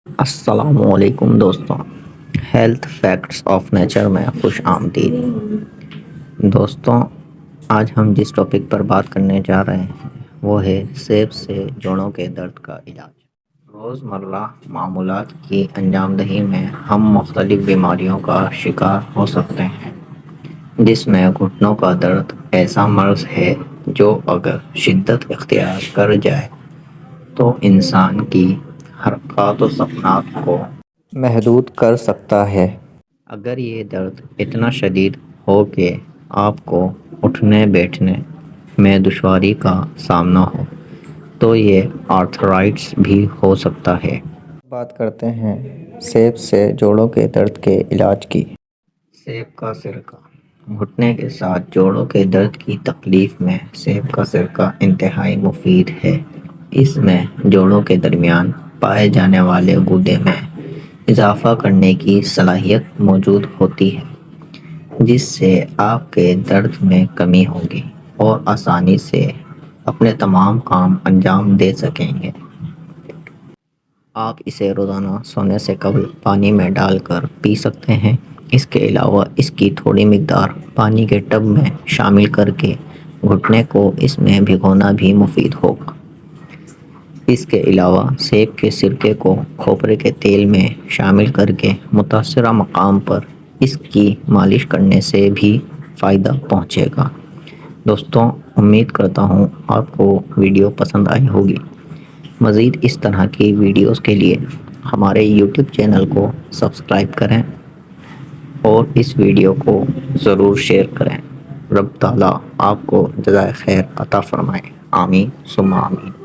السلام علیکم دوستوں، ہیلتھ فیکٹس آف نیچر میں خوش آمدید۔ دوستوں، آج ہم جس ٹاپک پر بات کرنے جا رہے ہیں وہ ہے سیب سے جوڑوں کے درد کا علاج۔ روزمرہ معمولات کی انجام دہی میں ہم مختلف بیماریوں کا شکار ہو سکتے ہیں، جس میں گھٹنوں کا درد ایسا مرض ہے جو اگر شدت اختیار کر جائے تو انسان کی حرکات و سکنات کو محدود کر سکتا ہے۔ اگر یہ درد اتنا شدید ہو کہ آپ کو اٹھنے بیٹھنے میں دشواری کا سامنا ہو تو یہ آرتھرائٹس بھی ہو سکتا ہے۔ بات کرتے ہیں سیب سے جوڑوں کے درد کے علاج کی۔ سیب کا سرکہ۔ گھٹنے کے ساتھ جوڑوں کے درد کی تکلیف میں سیب کا سرکہ انتہائی مفید ہے۔ اس میں جوڑوں کے درمیان پائے جانے والے گودے میں اضافہ کرنے کی صلاحیت موجود ہوتی ہے، جس سے آپ کے درد میں کمی ہوگی اور آسانی سے اپنے تمام کام انجام دے سکیں گے۔ آپ اسے روزانہ سونے سے قبل پانی میں ڈال کر پی سکتے ہیں۔ اس کے علاوہ اس کی تھوڑی مقدار پانی کے ٹب میں شامل کر کے گھٹنے کو اس میں بھگونا بھی مفید ہوگا۔ اس کے علاوہ سیب کے سرکے کو کھوپرے کے تیل میں شامل کر کے متاثرہ مقام پر اس کی مالش کرنے سے بھی فائدہ پہنچے گا۔ دوستوں، امید کرتا ہوں آپ کو ویڈیو پسند آئی ہوگی۔ مزید اس طرح کی ویڈیوز کے لیے ہمارے یوٹیوب چینل کو سبسکرائب کریں اور اس ویڈیو کو ضرور شیئر کریں۔ رب تعالیٰ آپ کو جزائے خیر عطا فرمائے۔ آمین ثم آمین۔